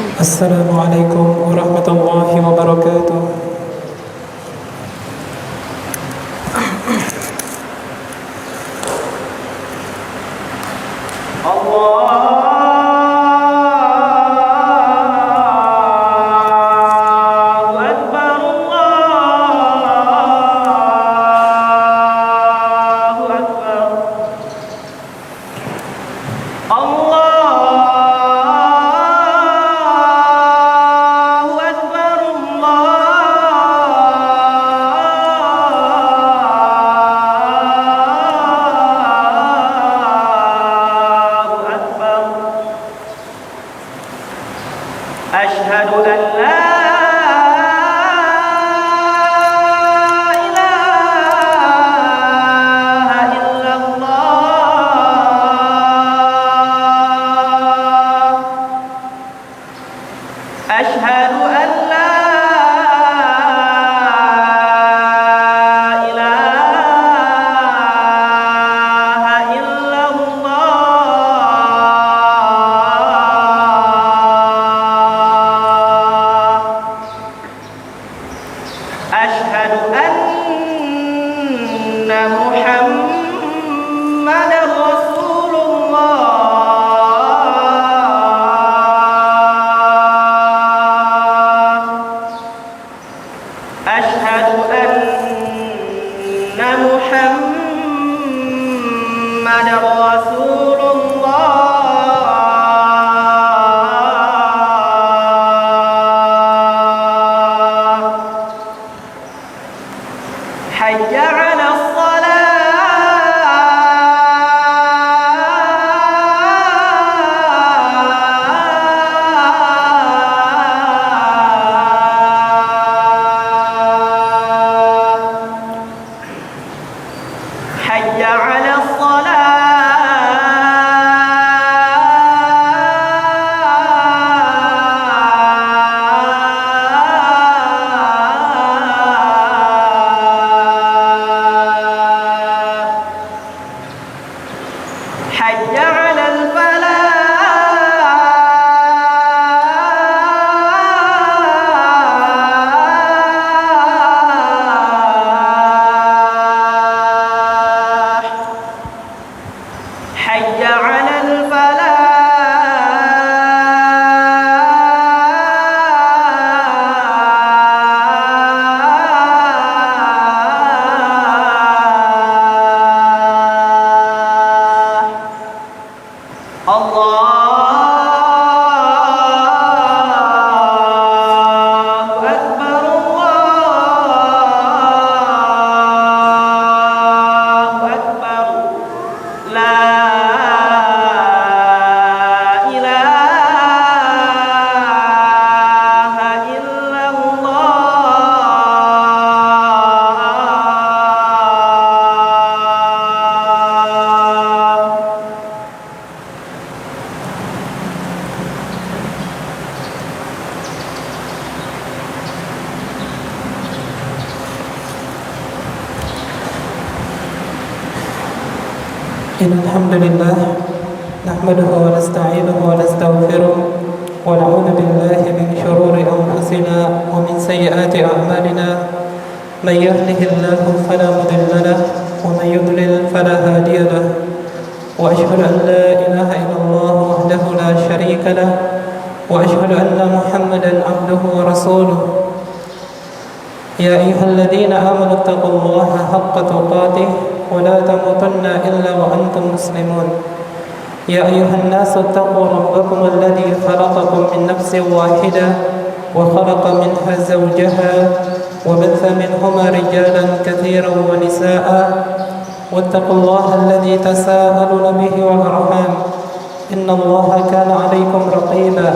Assalamualaikum warahmatullahi wabarakatuh. Alhamdulillah nahmaduhu wa nasta'inuhu wa nastaghfiruh wa na'udzu billahi min shururi anfusina wa min sayyiati a'malina may yahdihillahu fala mudilla lahu wa may yudlil fala hadiya lahu wa ashhadu an la ilaha illallah wahdahu la sharika lahu wa ashhadu anna Muhammadan 'abduhu wa rasuluh. Ya ayyuhalladzina amanu taqullaha haqqa tuqatih ولا تموتن إلا وأنتم مسلمون. يا أيها الناس اتقوا ربكم الذي خلقكم من نفس واحدة وخلق منها زوجها وبث منهما رجالا كثيرا ونساء واتقوا الله الذي تساءلون به والأرحام إن الله كان عليكم رقيبا.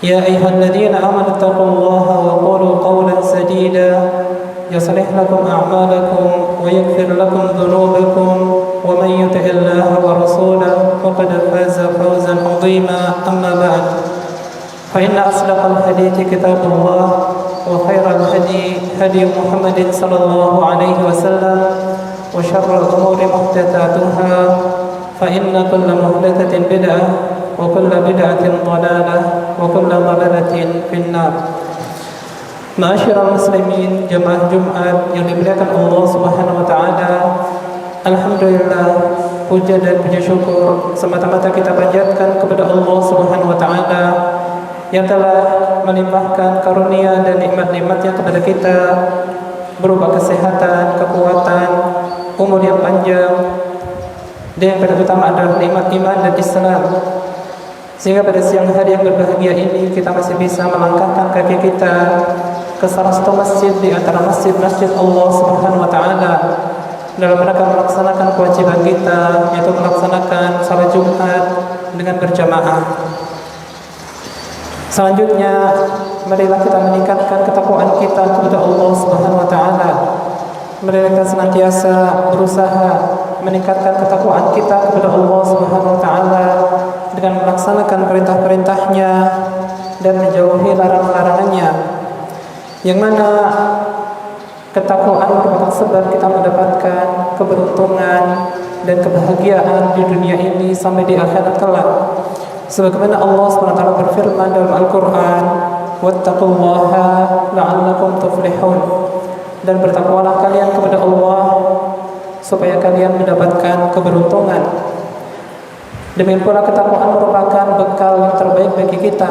يا أيها الذين آمنوا اتقوا الله وقولوا قولا سديدا يصلح لكم أعمالكم ويغفر لكم ذنوبكم ومن يطع الله ورسوله فقد فاز فوزا عظيما. أما بعد فإن أصدق الحديث كتاب الله وخير الهدي هدي محمد صلى الله عليه وسلم وشر الأمور محدثاتها فإن كل محدثة بدعة وكل بدعة ضلالة وكل ضلالة في النار. Ma'asyiral muslimin, jemaah Jumat yang dimuliakan Allah Subhanahu wa taala. Alhamdulillah, puja dan puji syukur semata-mata kita panjatkan kepada Allah Subhanahu wa taala yang telah melimpahkan karunia dan nikmat-nikmatnya kepada kita berupa kesehatan, kekuatan, umur yang panjang, dan yang paling utama adalah nikmat iman dan Islam. Sehingga pada siang hari yang berbahagia ini kita masih bisa melangkahkan kaki kita ke salah satu masjid di antara masjid-masjid Allah Subhanahu wa taala dalam rangka melaksanakan kewajiban kita, yaitu melaksanakan salat Jumat dengan berjamaah. Selanjutnya, marilah kita meningkatkan ketakwaan kita kepada Allah Subhanahu wa taala. Marilah kita senantiasa berusaha meningkatkan ketakwaan kita kepada Allah Subhanahu wa taala dengan melaksanakan perintah-perintahnya dan menjauhi larang-larangannya. Yang mana ketakwaan merupakan sebab kita mendapatkan keberuntungan dan kebahagiaan di dunia ini sampai di akhirat kelak. Sebagaimana Allah SWT berfirman dalam Al-Quran, "Wattaqullaha la'allakum tuflihun." Dan bertakwalah kalian kepada Allah supaya kalian mendapatkan keberuntungan. Demikian pula ketakwaan merupakan bekal yang terbaik bagi kita.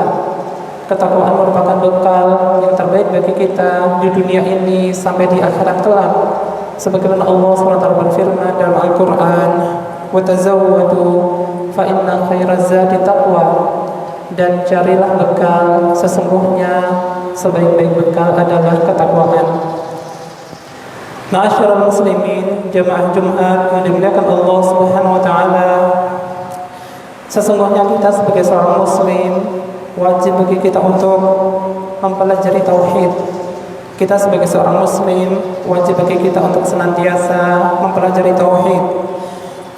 Ketakwaan merupakan bekal yang terbaik bagi kita di dunia ini sampai di akhirat kelak. Sebagaimana Allah SWT berfirman dalam Al-Quran, "Watazawwadu fa inna khairaz zadi taqwa." Dan carilah bekal, sesungguhnya sebaik-baik bekal adalah ketakwaan. Ma'asyiral muslimin, jemaah Jumat yang dimuliakan Allah Subhanahu wa taala. Sesungguhnya kita sebagai seorang muslim wajib bagi kita untuk mempelajari tauhid. Kita sebagai seorang muslim wajib bagi kita untuk senantiasa mempelajari tauhid.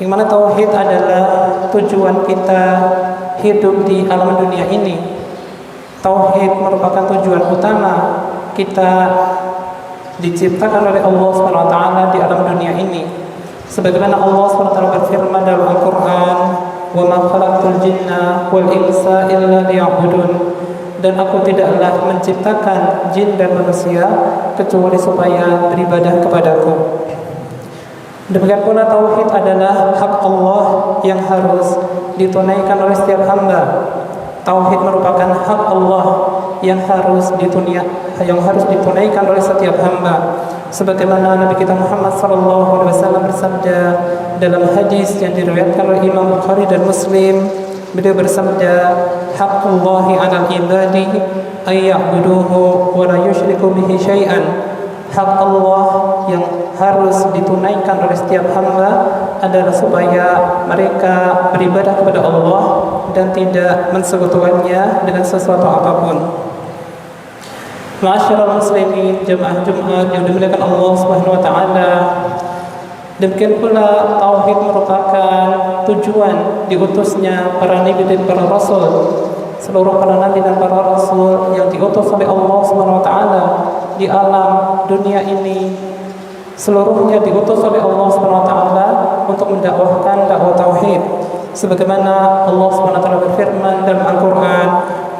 Yang mana tauhid adalah tujuan kita hidup di alam dunia ini. Tauhid merupakan tujuan utama kita diciptakan oleh Allah SWT di alam dunia ini. Sebagaimana Allah SWT berfirman dalam Al-Quran, "Wa ma khalaqtul jinna wal insa illa liya'budun." Dan aku tidaklah menciptakan jin dan manusia kecuali supaya beribadah kepadaku. Demikian pula tauhid adalah hak Allah yang harus ditunaikan oleh setiap hamba. Tauhid merupakan hak Allah yang harus ditunaikan oleh setiap hamba. Sebagaimana Nabi kita Muhammad SAW bersabda dalam hadis yang diriwayatkan oleh Imam Bukhari dan Muslim, beliau bersabda, "Haqqullahi 'alal ibadi ay ya'buduhu wa la yusyriku bihi syai'an." Hak Allah yang harus ditunaikan oleh setiap hamba adalah supaya mereka beribadah kepada Allah dan tidak mensekutukannya dengan sesuatu apapun. Ma'asyiral muslimin, jemaah Jumat yang dimuliakan Allah Subhanahu wa taala. Demikian pula tauhid merupakan tujuan diutusnya para nabi dan para rasul. Seluruh para nabi dan para rasul yang diutus oleh Allah Subhanahu wa taala di alam dunia ini seluruhnya diutus oleh Allah Subhanahu wa taala untuk mendakwahkan dakwah tauhid. Sebagaimana Allah Subhanahu wa taala berfirman dalam Al-Qur'an,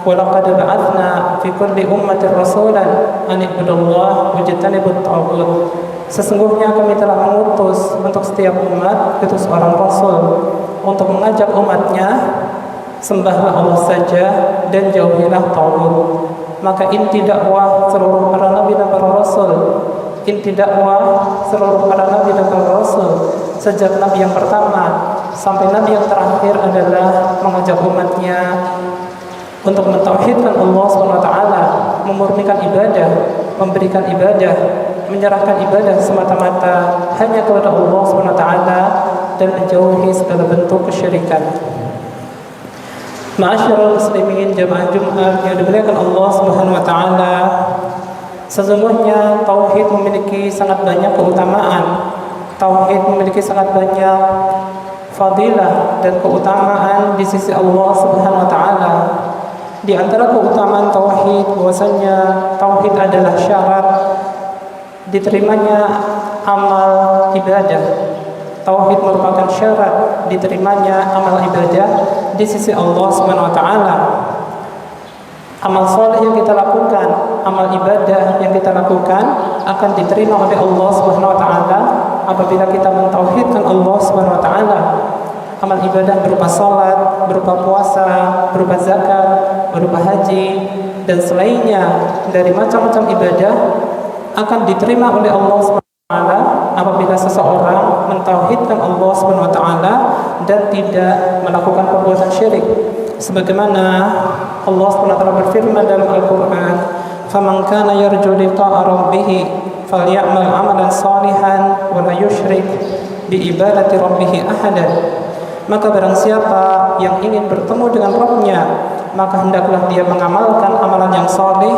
"Walaqad ba'atsna fi kulli ummatin rasulan an i'budullaha wajtanibut taghut." Sesungguhnya kami telah mengutus untuk setiap umat itu seorang rasul untuk mengajak umatnya, sembahlah Allah saja dan jauhilah taghut. Maka inti dakwah seluruh para nabi dan para rasul, inti dakwah seluruh para nabi dan para rasul sejak nabi yang pertama sampai nabi yang terakhir adalah mengajak umatnya untuk mentauhidkan Allah SWT, memurnikan ibadah, memberikan ibadah, menyerahkan ibadah semata-mata hanya kepada Allah SWT dan menjauhi segala bentuk kesyirikan. Ma'asyiral muslimin, jemaah Jumat yang dimuliakan Allah Subhanahu wa taala. Sesungguhnya tauhid memiliki sangat banyak keutamaan. Tauhid memiliki sangat banyak fadilah dan keutamaan di sisi Allah Subhanahu wa taala. Di antara keutamaan tauhid bahwasanya tauhid adalah syarat diterimanya amal ibadah. Tauhid merupakan syarat diterimanya amal ibadah di sisi Allah Subhanahu wa taala. Amal soleh yang kita lakukan, amal ibadah yang kita lakukan akan diterima oleh Allah Subhanahu wa taala apabila kita mentauhidkan Allah Subhanahu wa taala. Amal ibadah berupa salat, berupa puasa, berupa zakat, berupa haji dan selainnya dari macam-macam ibadah akan diterima oleh Allah Subhanahu wa taala apabila seseorang mentauhidkan Allah Subhanahu wa taala dan tidak melakukan perbuatan syirik. Sebagaimana Allah Subhanahu wa taala berfirman dalam Al-Qur'an, "Faman kana yarju liqa'a rabbih falyamal 'amalan shalihan wa la yusyrik bi ibadati rabbih ahadan." Maka barang siapa yang ingin bertemu dengan Rabb-Nya, maka hendaklah dia mengamalkan amalan yang saleh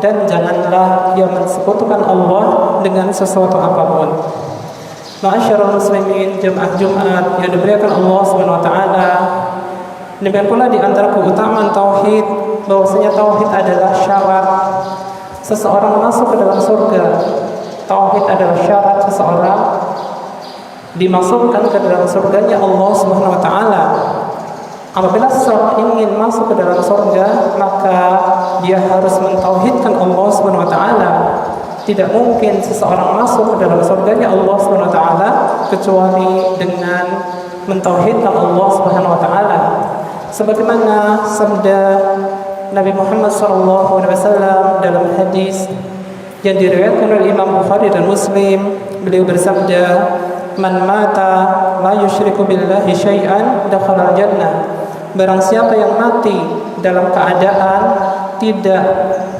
dan janganlah dia mensekutukan Allah dengan sesuatu apapun. Ma'asyiral muslimin, jemaah Jumat yang dimuliakan Allah Subhanahu wa taala. Demikian pula di antara keutamaan tauhid, bahwasanya tauhid adalah syarat seseorang masuk ke dalam surga. Tauhid adalah syarat seseorang dimasukkan ke dalam surganya Allah Subhanahu wa taala. Apabila seseorang ingin masuk ke dalam surga, maka dia harus mentauhidkan Allah Subhanahu wa taala. Tidak mungkin seseorang masuk ke dalam surganya Allah Subhanahu wa taala kecuali dengan mentauhidkan Allah Subhanahu wa taala. Sebagaimana sabda Nabi Muhammad SAW dalam hadis yang diriwayatkan oleh Imam Bukhari dan Muslim, beliau bersabda, "Man mata la yusyriku billahi syai'an dakhala al-jannah." Barang siapa yang mati dalam keadaan tidak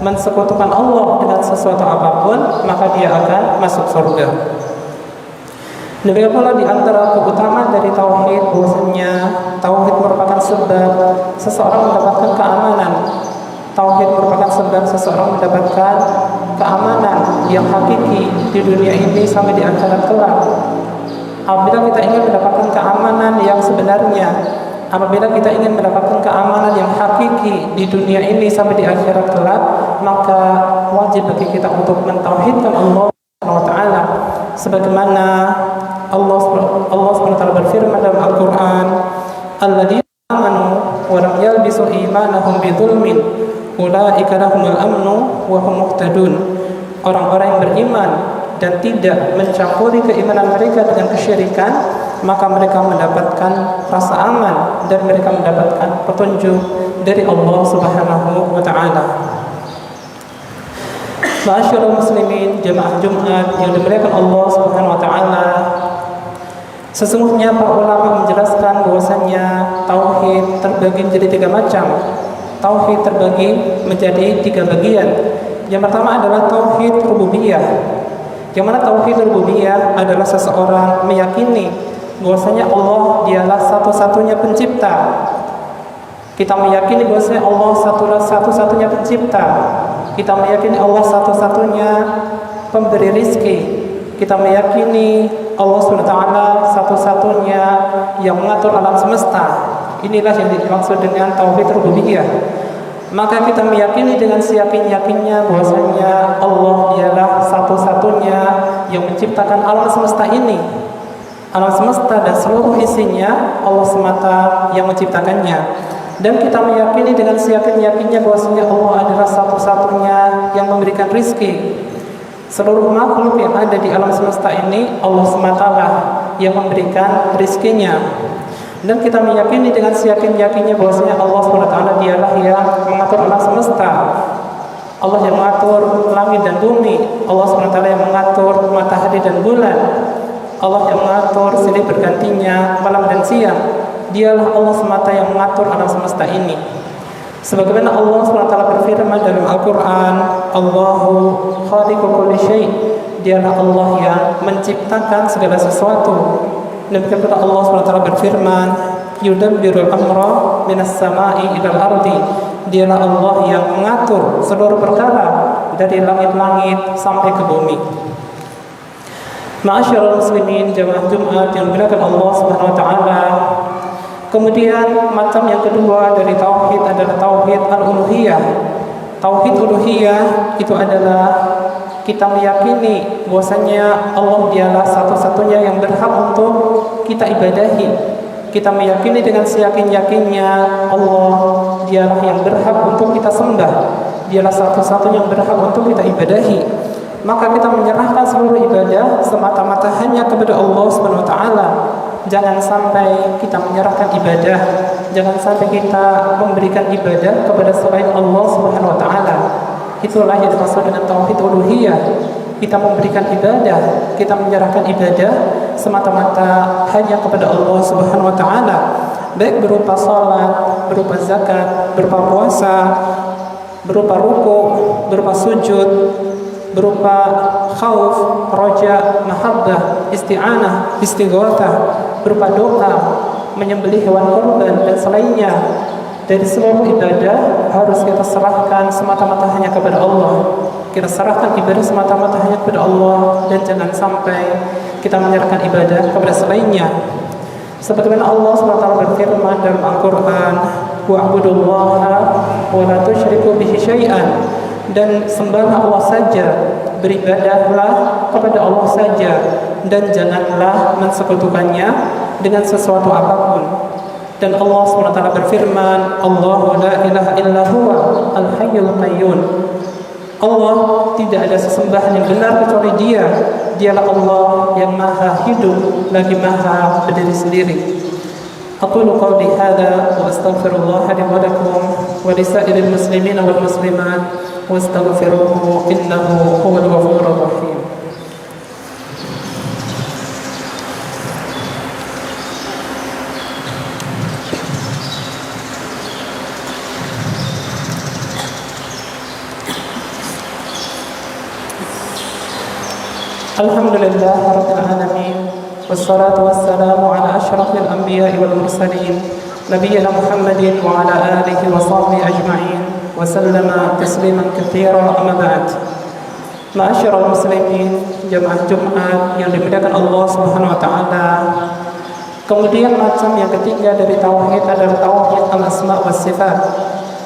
mensekutukan Allah dengan sesuatu apapun, maka dia akan masuk surga. Demikian pula di antara keutamaan dari tauhid, bahwasanya tauhid merupakan sebab seseorang mendapatkan keamanan. Tauhid merupakan sebab seseorang mendapatkan keamanan yang hakiki di dunia ini sampai di akhirat kelak. Apabila kita ingin mendapatkan keamanan yang sebenarnya, apabila kita ingin mendapatkan keamanan yang hakiki di dunia ini sampai di akhirat kelak, maka wajib bagi kita untuk mentauhidkan Allah Subhanahu wa taala. Sebagaimana Allah Subhanahu wa taala berfirman dalam Al-Qur'an, "Alladzina amanu wa lam yalbisu imanahum bidzulmin, ulaika lahumul amnu wa hum muhtadun." Orang-orang yang beriman dan tidak mencampuri keimanan mereka dengan kesyirikan, maka mereka mendapatkan rasa aman dan mereka mendapatkan petunjuk dari Allah Subhanahu wa taala. Ma'asyiral muslimin, jemaah Jumat yang dimuliakan Allah Subhanahu wa taala. Sesungguhnya para ulama menjelaskan bahwasanya tauhid terbagi menjadi 3 macam. Tauhid terbagi menjadi 3 bagian. Yang pertama adalah tauhid rububiyah. Yang mana tauhid rububiyah adalah seseorang meyakini bahwasanya Allah dialah satu-satunya pencipta. Kita meyakini bahwasanya Allah satu-satunya pencipta. Kita meyakini Allah satu-satunya pemberi rizki. Kita meyakini Allah SWT satu-satunya yang mengatur alam semesta. Inilah yang dimaksud dengan tauhid rububiyah. Maka kita meyakini dengan seyakin-yakinnya bahwasanya Allah dialah satu-satunya yang menciptakan alam semesta ini. Alam semesta dan seluruh isinya Allah semata yang menciptakannya. Dan kita meyakini dengan seyakin-yakinnya bahwasanya Allah adalah satu-satunya yang memberikan rizki. Seluruh makhluk yang ada di alam semesta ini Allah sematalah yang memberikan rizkinya. Dan kita meyakini dengan seyakin-yakinnya bahwasanya Allah SWT dialah yang mengatur alam semesta. Allah yang mengatur langit dan bumi. Allah SWT yang mengatur matahari dan bulan. Allah yang mengatur silih bergantinya malam dan siang. Dialah Allah semata yang mengatur alam semesta ini. Sebagaimana Allah SWT berfirman dalam Al-Quran, "Allahu khaliqu kulli syai'." Dialah Allah yang menciptakan segala sesuatu. Demikian pula Allah SWT berfirman, "Yudabbirul amra minas sama'i ilal ardi." Dialah Allah yang mengatur seluruh perkara dari langit-langit sampai ke bumi. Ma'asyiral muslimin, jamaah Jumat yang dimuliakan Allah Subhanahu wa taala. Kemudian macam yang kedua dari tauhid adalah tauhid al-uluhiyah. Tauhid uluhiyah itu adalah kita meyakini bahwasanya Allah dialah satu-satunya yang berhak untuk kita ibadahi. Kita meyakini dengan seyakin-yakinnya Allah dialah yang berhak untuk kita sembah. Dialah satu-satunya yang berhak untuk kita ibadahi. Maka kita menyerahkan seluruh ibadah semata-mata hanya kepada Allah Subhanahu wa taala. Jangan sampai kita menyerahkan ibadah, jangan sampai kita memberikan ibadah kepada selain Allah Subhanahu wa taala. Itulah yang dimaksud dengan tauhid uluhiyah. Kita memberikan ibadah, kita menyerahkan ibadah semata-mata hanya kepada Allah Subhanahu wa taala, baik berupa salat, berupa zakat, berupa puasa, berupa ruku, berupa sujud, berupa khauf, raja, mahabbah, isti'anah, istighatsah, berupa doa, menyembelih hewan kurban dan selainnya. Dari seluruh ibadah harus kita serahkan semata-mata hanya kepada Allah. Kita serahkan ibadah semata-mata hanya kepada Allah, dan jangan sampai kita menyerahkan ibadah kepada selainnya. Sebagaimana Allah SWT berfirman dalam Al-Quran, wa'budullaha wa la tusyriku bihi syai'an, dan sembahlah Allah saja, beribadahlah kepada Allah saja, dan janganlah mensekutukannya dengan sesuatu apapun. Dan Allah SWT berfirman, Allahu la ilaha illa huwa al-hayyul qayyum. Allah tidak ada sesembahan yang benar kecuali Dia. Dialah Allah yang maha hidup lagi maha berdiri sendiri. Aqulu qawli hadza wa astaghfirullah li wa lakum wa lisa'iril muslimina wal muslimat wastaghfiruhu innahu huwal ghafurur rahim. Alhamdulillah rabbil alamin, wassalatu wassalamu ala asyrafil anbiya'i wal mursalin, nabiyyina Muhammadin wa ala alihi wa sahbihi ajma'in wa sallama tasliman katsira, amma ba'd. Ma'asyiral muslimin, jamaah Jumat yang dimuliakan Allah Subhanahu wa taala. Kemudian macam yang ketiga dari tauhid adalah tauhid al-asma' was sifat.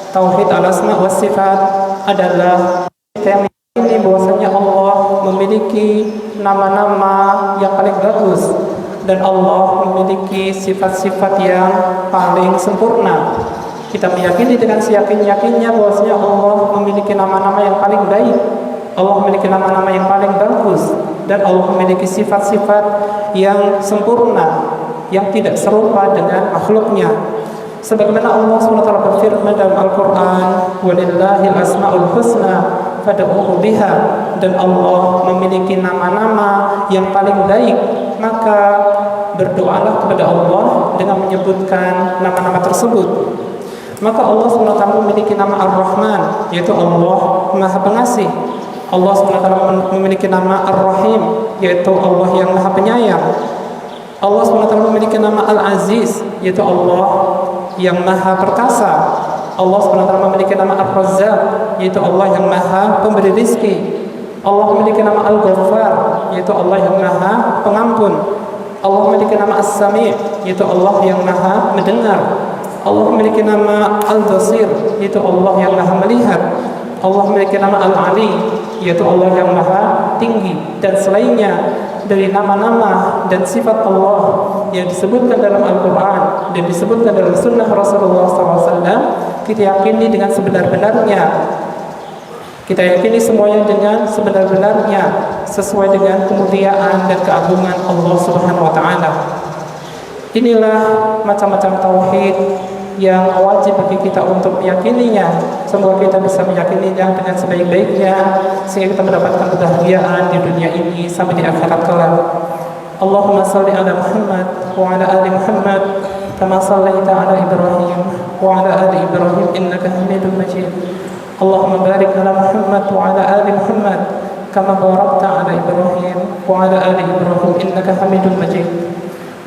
Tauhid al-asma' was sifat adalah kita yang ini bahwasanya Allah memiliki nama-nama yang paling bagus, dan Allah memiliki sifat-sifat yang paling sempurna. Kita meyakini dengan seyakin-yakinnya bahwasanya Allah memiliki nama-nama yang paling baik, Allah memiliki nama-nama yang paling bagus, dan Allah memiliki sifat-sifat yang sempurna yang tidak serupa dengan makhluknya. Sebagaimana Allah SWT berfirman dalam Al-Quran, walillahil asma'ul husna fad'uhu biha, dan Allah memiliki nama-nama yang paling baik, maka berdoalah kepada Allah dengan menyebutkan nama-nama tersebut. Maka Allah SWT memiliki nama Ar-Rahman, yaitu Allah Maha Pengasih. Allah SWT memiliki nama Ar-Rahim, yaitu Allah yang Maha Penyayang. Allah SWT memiliki nama Al-Aziz, yaitu Allah yang Maha Perkasa. Allah SWT memiliki nama Ar-Razzaq, yaitu Allah yang Maha Pemberi rizki. Allah memiliki nama Al-Ghaffar, yaitu Allah yang Maha Pengampun. Allah memiliki nama As-Sami', yaitu Allah yang Maha Mendengar. Allah memiliki nama Al-Basir, yaitu Allah yang Maha Melihat. Allah memiliki nama Al-Ali, yaitu Allah yang Maha Tinggi, dan selainnya dari nama-nama dan sifat Allah yang disebutkan dalam Al-Quran dan disebutkan dalam Sunnah Rasulullah SAW. Kita yakini dengan sebenar-benarnya. Kita yakini semuanya dengan sebenar-benarnya, sesuai dengan kemuliaan dan keagungan Allah Subhanahu wa taala. Inilah macam-macam tauhid yang wajib bagi kita untuk meyakininya. Semoga kita bisa meyakininya dengan sebaik-baiknya, sehingga kita mendapatkan kebahagiaan di dunia ini sampai di akhirat kelak. Allahumma salli ala Muhammad wa ala ali Muhammad kama sallaita ala Ibrahim wa ala ali Ibrahim innaka Hamidum Majid. Allahumma barik ala Muhammad wa ala ali Muhammad kama barakta ala Ibrahim wa ala ali Ibrahim innaka Hamidum Majid.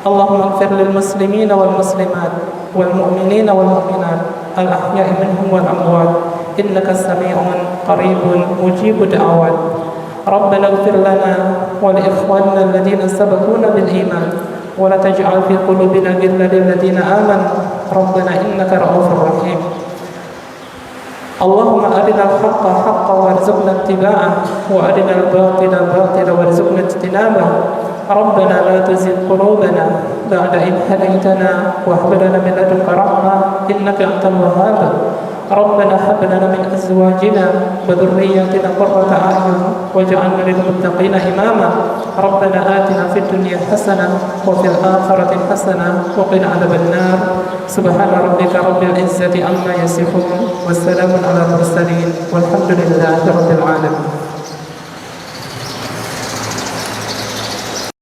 Allahumma ighfir lil muslimina wal muslimat wal mu'minina wal mu'minat al ahya'i minhum wal amwat innaka sami'un qaribun mujibud da'awat. Rabbana ighfir lana wa li ikhwanina alladhina sabaquna bil iman wa la taj'al fi qulubina ghillan lil ladzina amanu rabbana innaka ra'ufur rahim. اللهم أرنا الحق حقا وارزقنا اتباعه وأرنا الباطل باطلا وارزقنا اجتنابه. ربنا لا تزغ قلوبنا بعد إذ هديتنا وهب لنا من لدنك رحمة إنك أنت الوهاب. ربنا هب لنا من أزواجنا وذرياتنا قرة أعين واجعلنا للمتقين إماما. ربنا آتنا في الدنيا حسنة وفي الآخرة حسنة وقنا عذاب النار. سبحان ربك رب العزة عما يصفون والسلام على المرسلين والحمد لله رب العالمين.